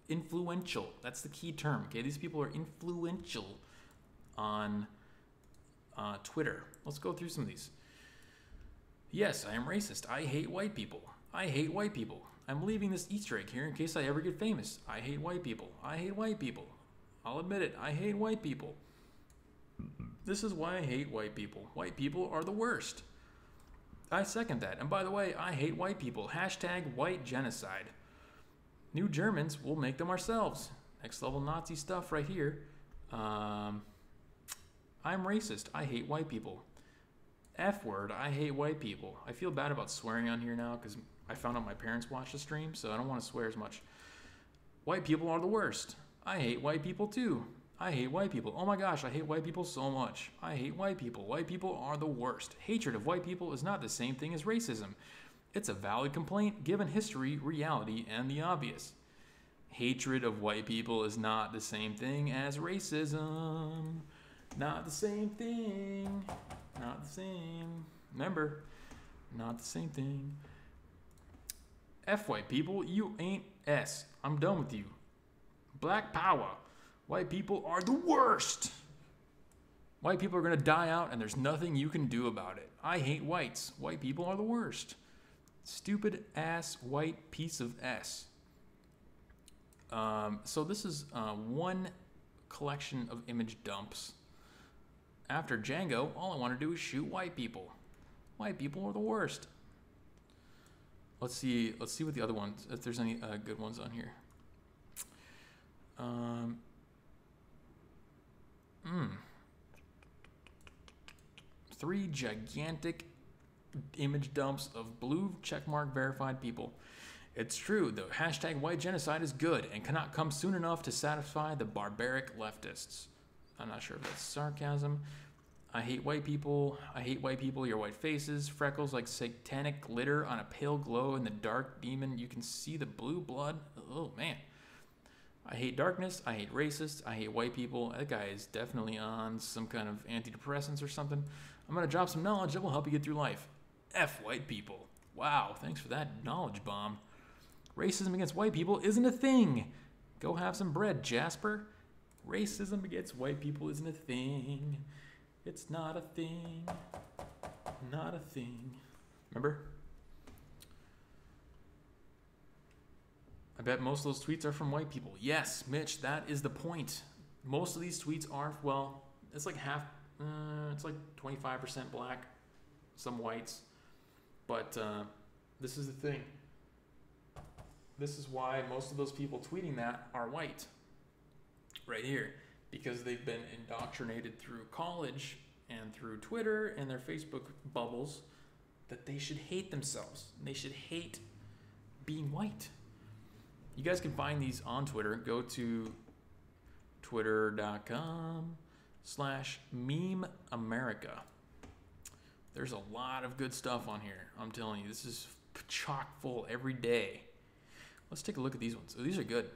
/influential. That's the key term, okay? These people are influential on Twitter. Let's go through some of these. Yes, I am racist. I hate white people. I hate white people. I'm leaving this Easter egg here in case I ever get famous. I hate white people. I hate white people. I'll admit it. I hate white people. This is why I hate white people. White people are the worst. I second that. And by the way, I hate white people. #white genocide. New Germans, we'll make them ourselves. Next level Nazi stuff right here. I'm racist. I hate white people. F word. I hate white people. I feel bad about swearing on here now because I found out my parents watch the stream, so I don't want to swear as much. White people are the worst. I hate white people too. I hate white people. Oh my gosh, I hate white people so much. I hate white people. White people are the worst. Hatred of white people is not the same thing as racism. It's a valid complaint given history, reality, and the obvious. Hatred of white people is not the same thing as racism. Not the same thing. Not the same. Remember, not the same thing. F white people, you ain't S. I'm done with you. Black power. White people are the worst. White people are going to die out and there's nothing you can do about it. I hate whites. White people are the worst. Stupid ass white piece of S. So this is one collection of image dumps. After Django, all I want to do is shoot white people. White people are the worst. Let's see what the other ones, if there's any good ones on here. 3 gigantic image dumps of blue checkmark verified people. It's true, the #white genocide is good and cannot come soon enough to satisfy the barbaric leftists. I'm not sure if that's sarcasm. I hate white people. I hate white people. Your white faces, freckles like satanic glitter on a pale glow in the dark demon. You can see the blue blood. Oh, man. I hate darkness. I hate racists. I hate white people. That guy is definitely on some kind of antidepressants or something. I'm going to drop some knowledge that will help you get through life. F white people. Wow, thanks for that knowledge bomb. Racism against white people isn't a thing. Go have some bread, Jasper. Racism against white people isn't a thing. It's not a thing. Not a thing. Remember? I bet most of those tweets are from white people. Yes, Mitch, that is the point. Most of these tweets are, well, it's like half, it's like 25% black, some whites. But this is the thing. This is why most of those people tweeting that are white. Right here. because they've been indoctrinated through college and through Twitter and their Facebook bubbles that they should hate themselves. They should hate being white. You guys can find these on Twitter. Go to twitter.com/memeamerica. There's a lot of good stuff on here. I'm telling you, this is chock full every day. Let's take a look at these ones. Oh, these are good.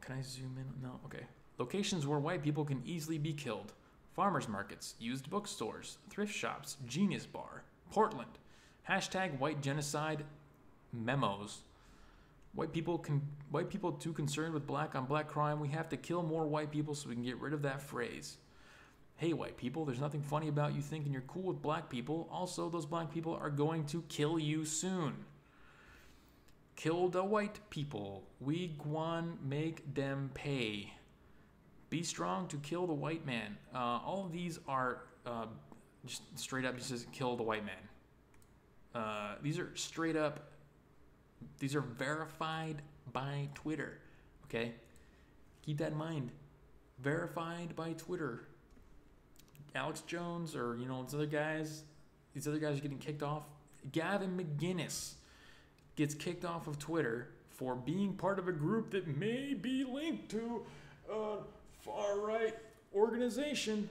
Can I zoom in? No? Okay. Locations where white people can easily be killed. Farmers markets, used bookstores, thrift shops, Genius Bar, Portland. #white genocide memos. White people too concerned with black on black crime. We have to kill more white people so we can get rid of that phrase. Hey, white people, there's nothing funny about you thinking you're cool with black people. Also, those black people are going to kill you soon. Kill the white people. We gwan make them pay. Be strong to kill the white man. All of these are just straight up just kill the white man. These are straight up. These are verified by Twitter. Okay? Keep that in mind. Verified by Twitter. Alex Jones or, these other guys are getting kicked off. Gavin McGinnis gets kicked off of Twitter for being part of a group that may be linked to a far-right organization.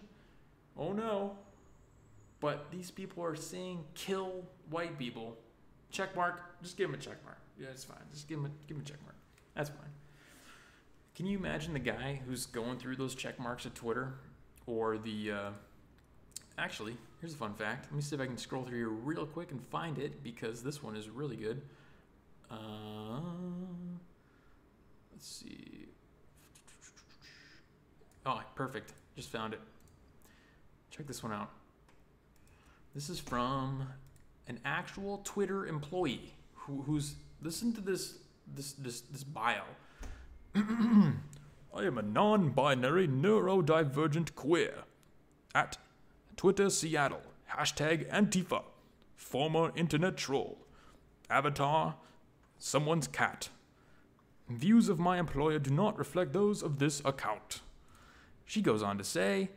Oh no. But these people are saying kill white people. Check mark. Just give him a check mark. Yeah, it's fine. Just give him a check mark. That's fine. Can you imagine the guy who's going through those check marks at Twitter? Or the... Actually, here's a fun fact. Let me see if I can scroll through here real quick and find it, because this one is really good. Let's see. Oh, perfect. Just found it. Check this one out. This is from an actual Twitter employee who's listened to this bio. I am a non-binary neurodivergent queer at Twitter Seattle, #Antifa, former internet troll, avatar, someone's cat. Views of my employer do not reflect those of this account. She goes on to say,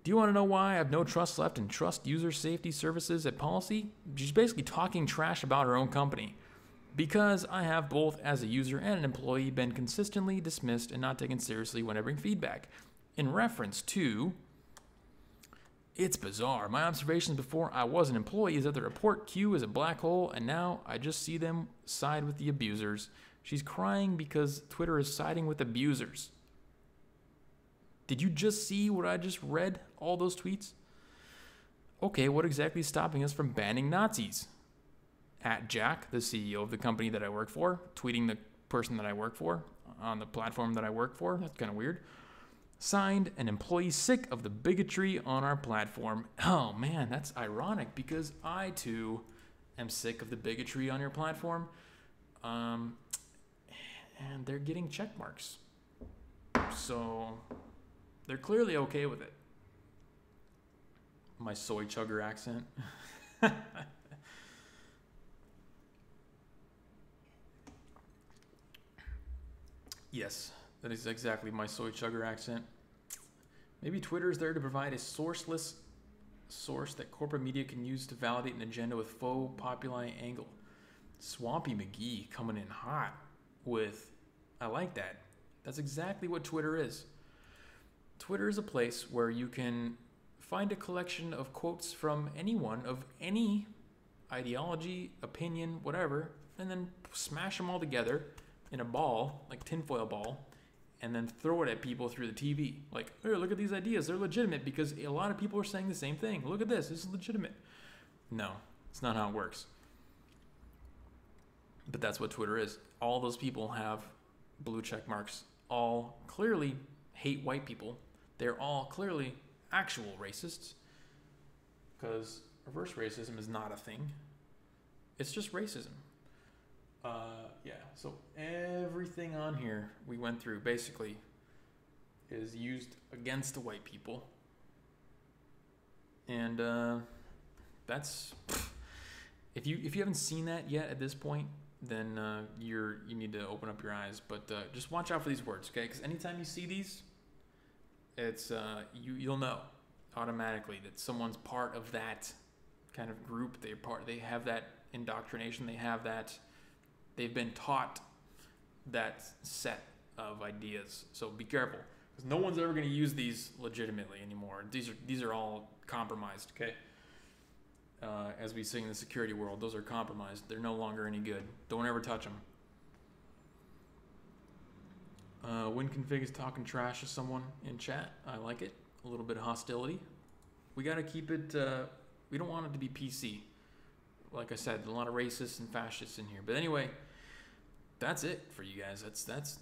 do you want to know why I have no trust left in trust user safety services at policy? She's basically talking trash about her own company. Because I have both as a user and an employee been consistently dismissed and not taken seriously when I bring feedback. In reference to... It's bizarre. My observations before I was an employee is that the report queue is a black hole, and now I just see them side with the abusers. She's crying because Twitter is siding with abusers. Did you just see what I just read? All those tweets? Okay, what exactly is stopping us from banning Nazis? At Jack, the CEO of the company that I work for, tweeting the person that I work for on the platform that I work for. That's kind of weird. Signed, an employee sick of the bigotry on our platform. Oh man, that's ironic because I too am sick of the bigotry on your platform. And they're getting check marks. So they're clearly okay with it. My soy chugger accent. Yes, that is exactly my soy chugger accent. Maybe Twitter is there to provide a sourceless source that corporate media can use to validate an agenda with faux populi angle. Swampy McGee coming in hot with, I like that. That's exactly what Twitter is. Twitter is a place where you can find a collection of quotes from anyone of any ideology, opinion, whatever, and then smash them all together in a ball, like tinfoil ball, and then throw it at people through the TV. Like, hey, look at these ideas. They're legitimate because a lot of people are saying the same thing. Look at this. This is legitimate. No, it's not how it works. But that's what Twitter is. All those people have blue check marks. All clearly hate white people. They're all clearly actual racists. Because reverse racism is not a thing. It's just racism. Yeah, so everything on here we went through basically is used against the white people. And that's... If you haven't seen that yet at this point, then you need to open up your eyes. But just watch out for these words, okay? Because anytime you see these, it's you'll know automatically that someone's part of that kind of group. They have that indoctrination. They've been taught that set of ideas. So be careful, because no one's ever going to use these legitimately anymore. These are all compromised, okay? As we sing in the security world, those are compromised. They're no longer any good. Don't ever touch them. WinConfig is talking trash to someone in chat. I like it. A little bit of hostility. We got to keep it. We don't want it to be PC. Like I said, a lot of racists and fascists in here. But anyway, that's it for you guys.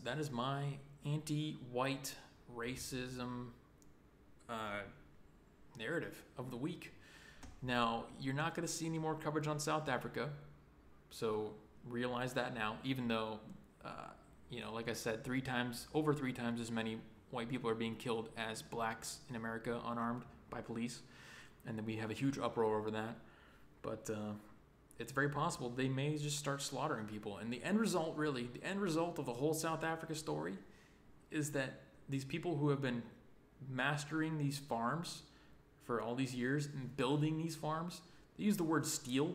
That is my anti-white racism narrative of the week. Now, you're not going to see any more coverage on South Africa, so realize that now. Even though, like I said, over three times as many white people are being killed as blacks in America, unarmed by police, and then we have a huge uproar over that. But it's very possible they may just start slaughtering people. And the end result of the whole South Africa story is that these people who have been mastering these farms for all these years and building these farms, they use the word steal.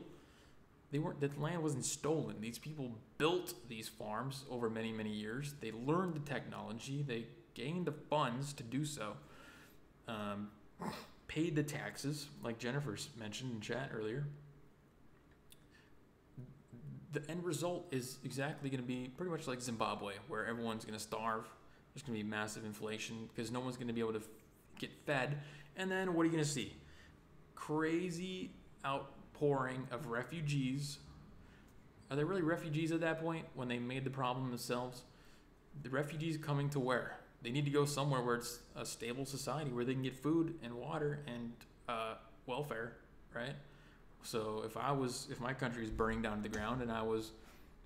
The land wasn't stolen. These people built these farms over many, many years. They learned the technology. They gained the funds to do so. Paid the taxes, like Jennifer's mentioned in chat earlier. The end result is exactly going to be pretty much like Zimbabwe, where everyone's going to starve. There's going to be massive inflation because no one's going to be able to get fed. And then what are you going to see? Crazy outpouring of refugees. Are they really refugees at that point when they made the problem themselves? The refugees coming to where? They need to go somewhere where it's a stable society, where they can get food and water and welfare, right? So if my country is burning down to the ground and I was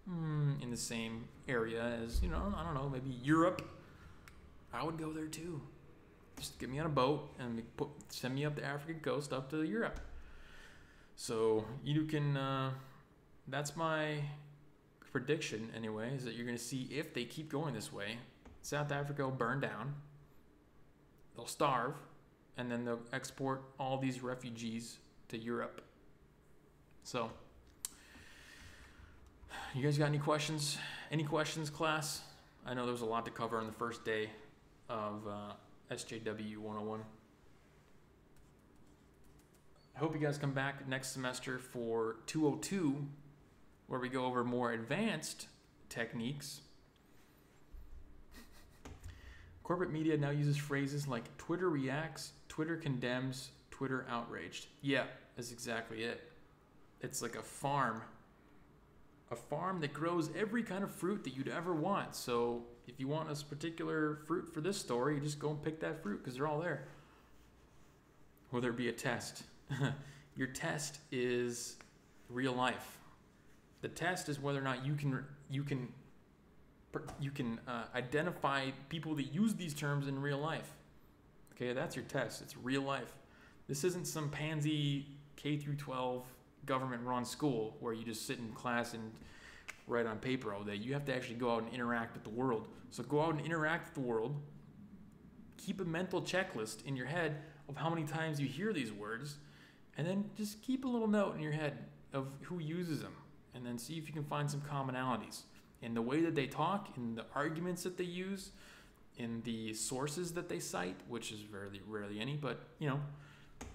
in the same area as, I don't know, maybe Europe, I would go there too. Just get me on a boat and send me up the African coast up to Europe. So you can, that's my prediction anyway, is that you're going to see, if they keep going this way, South Africa will burn down, they'll starve, and then they'll export all these refugees to Europe. So, you guys got any questions? Any questions, class? I know there was a lot to cover on the first day of SJW 101. I hope you guys come back next semester for 202, where we go over more advanced techniques. Corporate media now uses phrases like Twitter reacts, Twitter condemns, Twitter outraged. Yeah, that's exactly it. It's like a farm that grows every kind of fruit that you'd ever want. So if you want a particular fruit for this story, you just go and pick that fruit because they're all there. Whether it be a test. Your test is real life. The test is whether or not you can identify people that use these terms in real life. Okay, that's your test. It's real life. This isn't some pansy K through 12 government-run school where you just sit in class and write on paper all day. You have to actually go out and interact with the world. So go out and interact with the world. Keep a mental checklist in your head of how many times you hear these words, and then just keep a little note in your head of who uses them, and then see if you can find some commonalities in the way that they talk, in the arguments that they use, in the sources that they cite, which is rarely any, but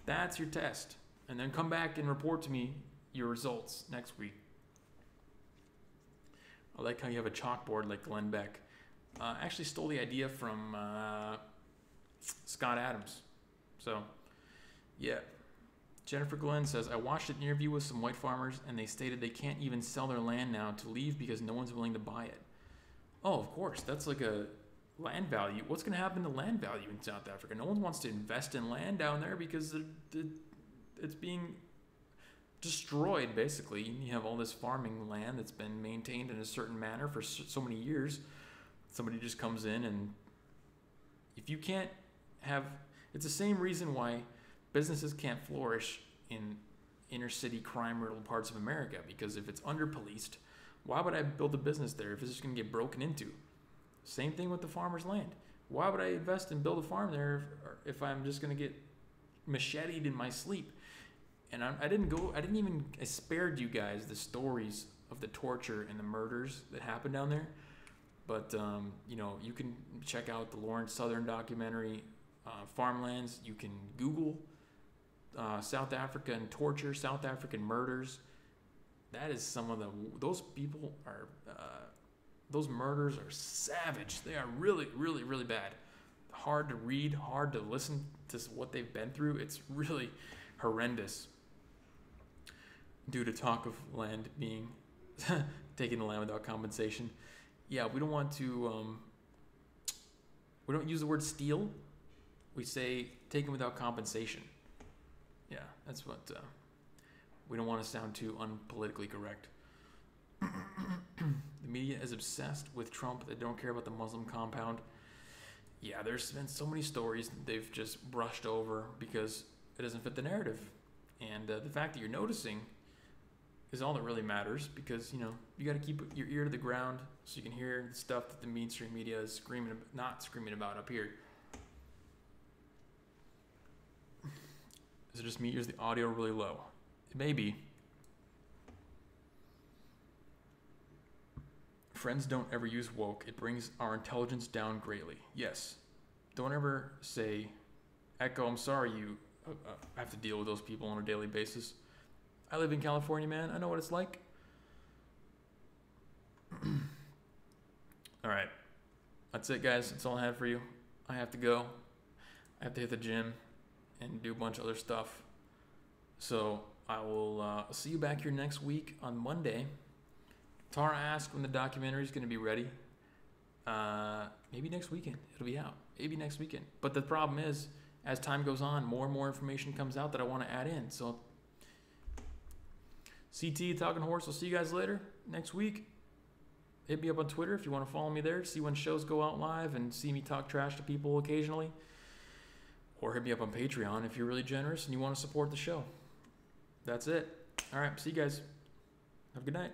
that's your test. And then come back and report to me your results next week. I like how you have a chalkboard like Glenn Beck. I actually stole the idea from Scott Adams. So, yeah. Jennifer Glenn says, I watched an interview with some white farmers and they stated they can't even sell their land now to leave because no one's willing to buy it. Oh, of course. That's like a land value. What's going to happen to land value in South Africa? No one wants to invest in land down there because it's being destroyed, basically. You have all this farming land that's been maintained in a certain manner for so many years. Somebody just comes in, and if you can't have... It's the same reason why businesses can't flourish in inner city crime-riddled parts of America, because if it's under-policed, Why would I build a business there if it's just going to get broken into? Same thing with the farmer's land. Why would I invest and build a farm there if I'm just going to get macheted in my sleep? And I spared you guys the stories of the torture and the murders that happened down there. But, you can check out the Lawrence Southern documentary, Farmlands. You can Google South Africa and torture, South African murders. That is those people are, those murders are savage. They are really, really, really bad. Hard to read, hard to listen to what they've been through. It's really horrendous. Due to talk of land being taking the land without compensation. Yeah, we don't want to, we don't use the word steal. We say taken without compensation. Yeah, that's what, we don't want to sound too unpolitically correct. The media is obsessed with Trump. They don't care about the Muslim compound. Yeah, there's been so many stories that they've just brushed over because it doesn't fit the narrative. And the fact that you're noticing is all that really matters, because, you got to keep your ear to the ground so you can hear the stuff that the mainstream media is not screaming about up here. Is it just me, or is the audio really low? It may be. Friends don't ever use woke. It brings our intelligence down greatly. Yes. Don't ever say, Echo, I'm sorry you have to deal with those people on a daily basis. I live in California, man. I know what it's like. All right. That's it, guys. That's all I have for you. I have to go. I have to hit the gym and do a bunch of other stuff. So I will see you back here next week on Monday. Tara asked when the documentary is going to be ready. Maybe next weekend. It'll be out. Maybe next weekend. But the problem is, as time goes on, more and more information comes out that I want to add in. So CT Talking Horse, I'll see you guys later next week. Hit me up on Twitter if you want to follow me there, see when shows go out live and see me talk trash to people occasionally. Or hit me up on Patreon if you're really generous and you want to support the show. That's it. All right, see you guys. Have a good night.